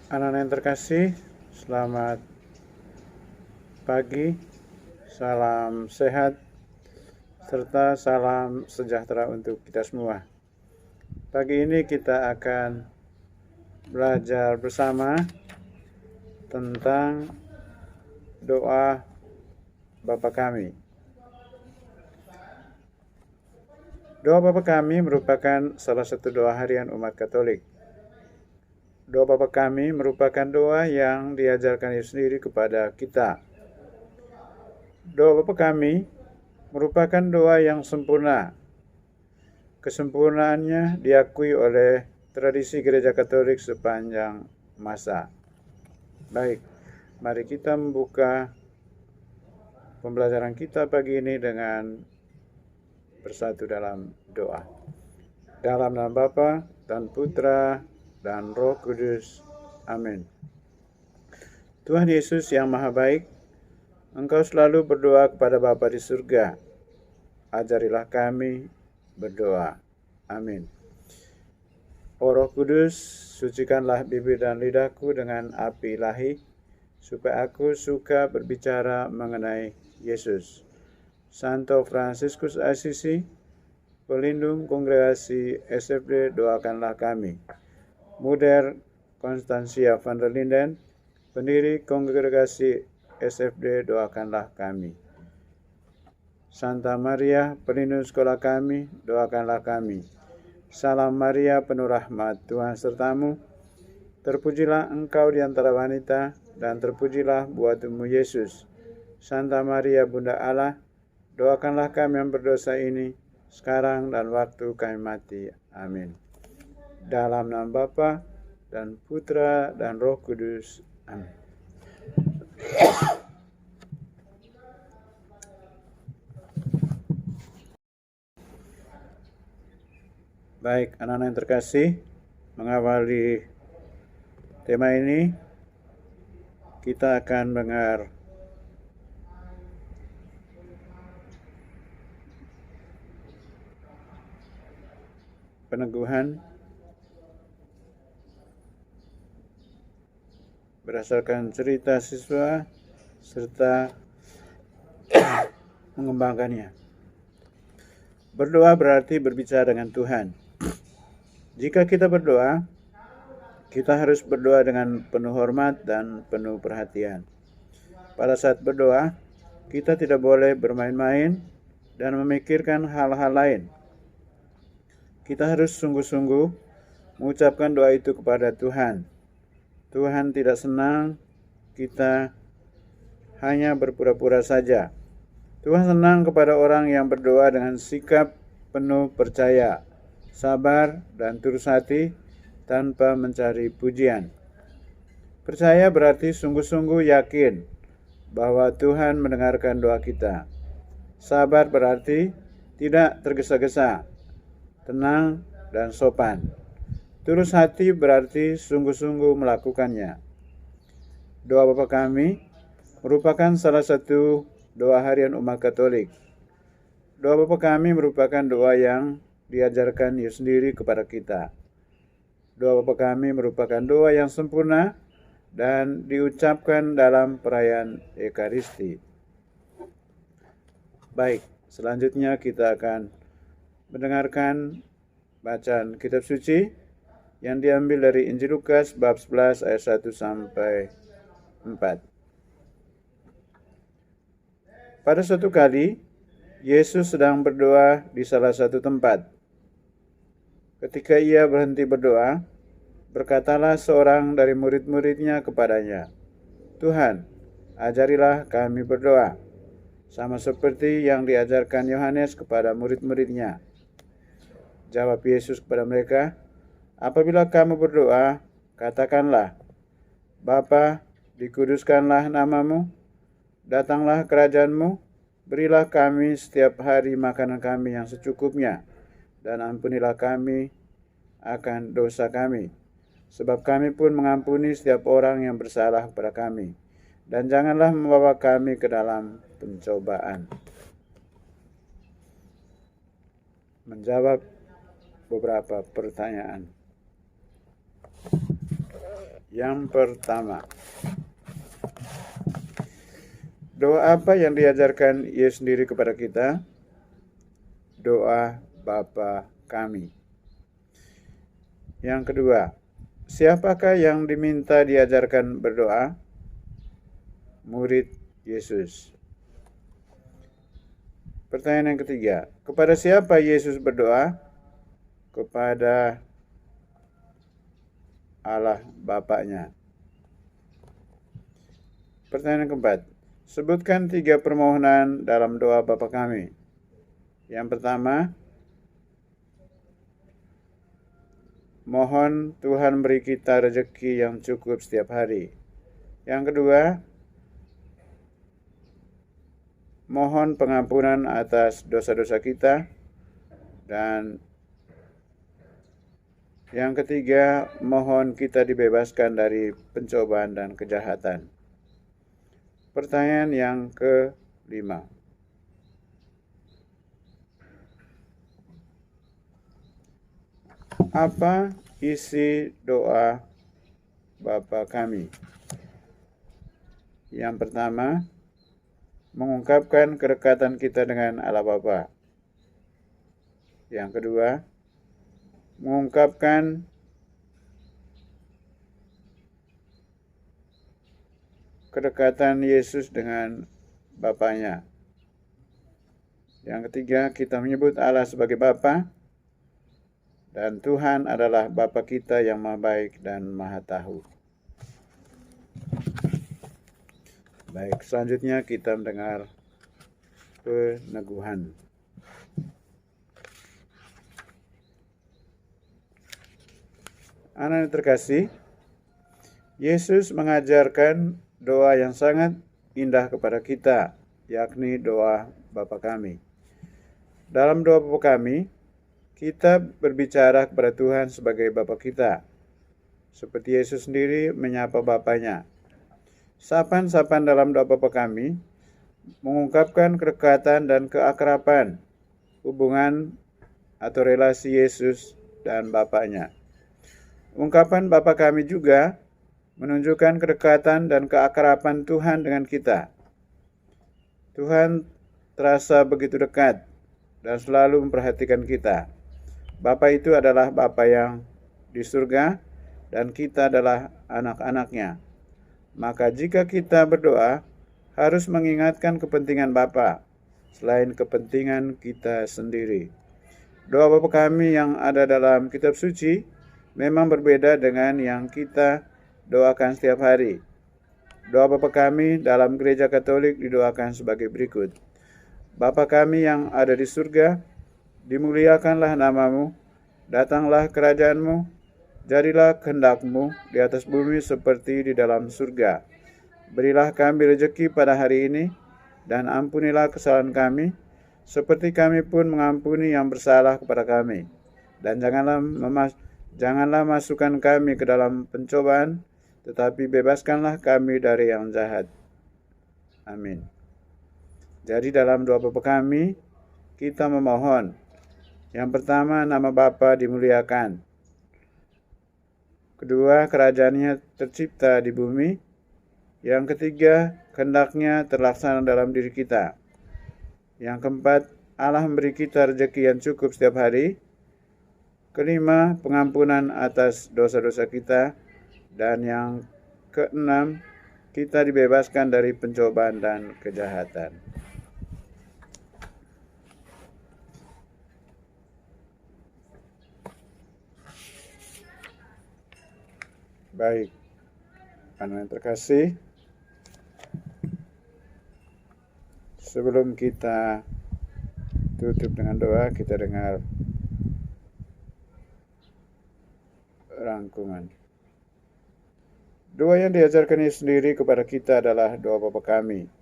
Anak-anak yang terkasih, selamat pagi, salam sehat, serta salam sejahtera untuk kita semua. Pagi ini kita akan belajar bersama tentang doa Bapa Kami. Doa Bapa Kami merupakan salah satu doa harian umat Katolik. Doa Bapa Kami merupakan doa yang diajarkan Yesus sendiri kepada kita. Doa Bapa Kami merupakan doa yang sempurna. Kesempurnaannya diakui oleh tradisi Gereja Katolik sepanjang masa. Baik, mari kita membuka pembelajaran kita pagi ini dengan bersatu dalam doa. Dalam nama Bapa dan Putra dan Roh Kudus. Amin. Tuhan Yesus yang Maha Baik, Engkau selalu berdoa kepada Bapa di surga. Ajarilah kami berdoa. Amin. O Roh Kudus, sucikanlah bibir dan lidahku dengan api ilahi, supaya aku suka berbicara mengenai Yesus. Santo Fransiskus Assisi, pelindung kongregasi SFD, doakanlah kami. Muder Konstansia van der Linden, pendiri kongregasi SFD, doakanlah kami. Santa Maria, pelindung sekolah kami, doakanlah kami. Salam Maria, penuh rahmat, Tuhan sertamu. Terpujilah engkau di antara wanita, dan terpujilah buah tubuhmu Yesus. Santa Maria, Bunda Allah, doakanlah kami yang berdosa ini, sekarang dan waktu kami mati. Amin. Dalam nama Bapa dan Putra dan Roh Kudus. Amin. Baik, anak-anak yang terkasih, mengawali tema ini, kita akan mendengar peneguhan berdasarkan cerita siswa serta mengembangkannya. Berdoa berarti berbicara dengan Tuhan. Jika kita berdoa, kita harus berdoa dengan penuh hormat dan penuh perhatian. Pada saat berdoa, kita tidak boleh bermain-main dan memikirkan hal-hal lain. Kita harus sungguh-sungguh mengucapkan doa itu kepada Tuhan. Tuhan tidak senang kita hanya berpura-pura saja. Tuhan senang kepada orang yang berdoa dengan sikap penuh percaya, sabar, dan tulus hati tanpa mencari pujian. Percaya berarti sungguh-sungguh yakin bahwa Tuhan mendengarkan doa kita. Sabar berarti tidak tergesa-gesa, tenang, dan sopan. Tulus hati berarti sungguh-sungguh melakukannya. Doa Bapa Kami merupakan salah satu doa harian umat Katolik. Doa Bapa Kami merupakan doa yang diajarkan Yesus sendiri kepada kita. Doa Bapa Kami merupakan doa yang sempurna dan diucapkan dalam perayaan Ekaristi. Baik, selanjutnya kita akan mendengarkan bacaan kitab suci yang diambil dari Injil Lukas bab 11 ayat 1 sampai 4. Pada suatu kali, Yesus sedang berdoa di salah satu tempat. Ketika ia berhenti berdoa, berkatalah seorang dari murid-muridnya kepadanya, "Tuhan, ajarilah kami berdoa, sama seperti yang diajarkan Yohanes kepada murid-muridnya." Jawab Yesus kepada mereka, "Apabila kamu berdoa, katakanlah, Bapa, dikuduskanlah namamu, datanglah kerajaanmu, berilah kami setiap hari makanan kami yang secukupnya, dan ampunilah kami akan dosa kami, sebab kami pun mengampuni setiap orang yang bersalah kepada kami. Dan janganlah membawa kami ke dalam pencobaan." Menjawab beberapa pertanyaan. Yang pertama, doa apa yang diajarkan Yesus sendiri kepada kita? Doa Bapa kami. Yang kedua, siapakah yang diminta diajarkan berdoa? Murid Yesus. Pertanyaan yang ketiga, kepada siapa Yesus berdoa? Kepada Allah Bapaknya. Pertanyaan yang keempat, sebutkan 3 permohonan dalam doa Bapa kami. Yang pertama, mohon Tuhan beri kita rezeki yang cukup setiap hari. Yang kedua, mohon pengampunan atas dosa-dosa kita. Dan yang ketiga, mohon kita dibebaskan dari pencobaan dan kejahatan. Pertanyaan yang kelima, apa isi doa Bapa kami? Yang pertama, mengungkapkan kedekatan kita dengan Allah Bapa. Yang kedua, mengungkapkan kedekatan Yesus dengan Bapaknya. Yang ketiga, kita menyebut Allah sebagai Bapa. Dan Tuhan adalah Bapa kita yang Maha Baik dan Maha Tahu. Baik, selanjutnya kita mendengar peneguhan. Anak yang terkasih, Yesus mengajarkan doa yang sangat indah kepada kita, yakni doa Bapa kami. Dalam doa Bapa kami, kita berbicara kepada Tuhan sebagai Bapa kita, seperti Yesus sendiri menyapa Bapaknya. Sapan-sapan dalam doa Bapa kami mengungkapkan kedekatan dan keakraban, hubungan atau relasi Yesus dan Bapaknya. Ungkapan Bapa kami juga menunjukkan kedekatan dan keakraban Tuhan dengan kita. Tuhan terasa begitu dekat dan selalu memperhatikan kita. Bapa itu adalah Bapa yang di surga dan kita adalah anak-anaknya. Maka jika kita berdoa, harus mengingatkan kepentingan Bapa selain kepentingan kita sendiri. Doa Bapa kami yang ada dalam kitab suci memang berbeda dengan yang kita doakan setiap hari. Doa Bapa kami dalam gereja Katolik didoakan sebagai berikut. Bapa kami yang ada di surga, dimuliakanlah namamu, datanglah kerajaanmu, jadilah kehendak-Mu di atas bumi seperti di dalam surga. Berilah kami rezeki pada hari ini, dan ampunilah kesalahan kami, seperti kami pun mengampuni yang bersalah kepada kami. Dan janganlah masukkan kami ke dalam pencobaan, tetapi bebaskanlah kami dari yang jahat. Amin. Jadi dalam doa Bapa kami, kita memohon, yang pertama, nama Bapa dimuliakan. Kedua, kerajaannya tercipta di bumi. Yang ketiga, kehendak-Nya terlaksana dalam diri kita. Yang keempat, Allah memberi kita rezeki yang cukup setiap hari. Kelima, pengampunan atas dosa-dosa kita. Dan yang keenam, kita dibebaskan dari pencobaan dan kejahatan. Baik, anak yang terkasih, sebelum kita tutup dengan doa, kita dengar rangkuman. Doa yang diajarkan Yesus sendiri kepada kita adalah doa Bapa kami.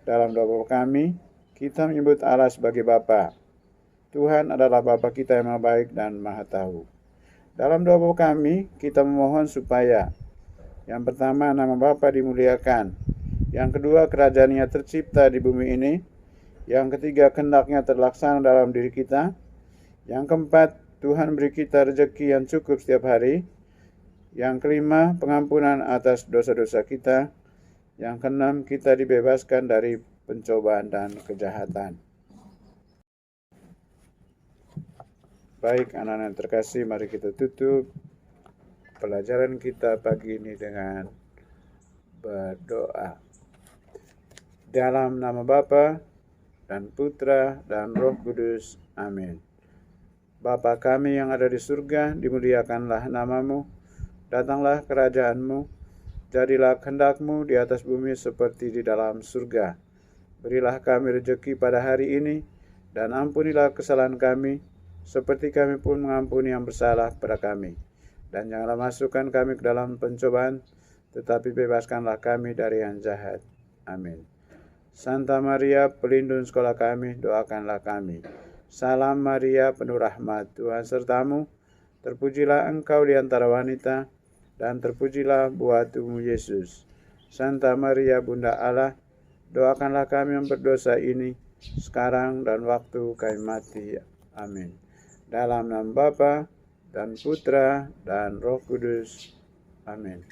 Dalam doa Bapa kami, kita menyebut Allah sebagai Bapa. Tuhan adalah Bapa kita yang Maha Baik dan Maha Tahu. Dalam doa Bapa kami, kita memohon supaya yang pertama, nama Bapa dimuliakan. Yang kedua, kerajaan-Nya tercipta di bumi ini. Yang ketiga, kehendak-Nya terlaksana dalam diri kita. Yang keempat, Tuhan beri kita rezeki yang cukup setiap hari. Yang kelima, pengampunan atas dosa-dosa kita. Yang keenam, kita dibebaskan dari pencobaan dan kejahatan. Baik, anak-anak yang terkasih, mari kita tutup pelajaran kita pagi ini dengan berdoa. Dalam nama Bapa dan Putra dan Roh Kudus. Amin. Bapa kami yang ada di surga, dimuliakanlah namamu. Datanglah kerajaanmu. Jadilah kehendak-Mu di atas bumi seperti di dalam surga. Berilah kami rezeki pada hari ini, dan ampunilah kesalahan kami, seperti kami pun mengampuni yang bersalah pada kami. Dan janganlah masukkan kami ke dalam pencobaan, tetapi bebaskanlah kami dari yang jahat. Amin. Santa Maria, pelindung sekolah kami, doakanlah kami. Salam Maria, penuh rahmat, Tuhan sertamu. Terpujilah engkau di antara wanita, dan terpujilah buah tubuhmu Yesus. Santa Maria, Bunda Allah, doakanlah kami yang berdosa ini, sekarang dan waktu kami mati. Amin. Dalam nama Bapa dan Putra dan Roh Kudus. Amin.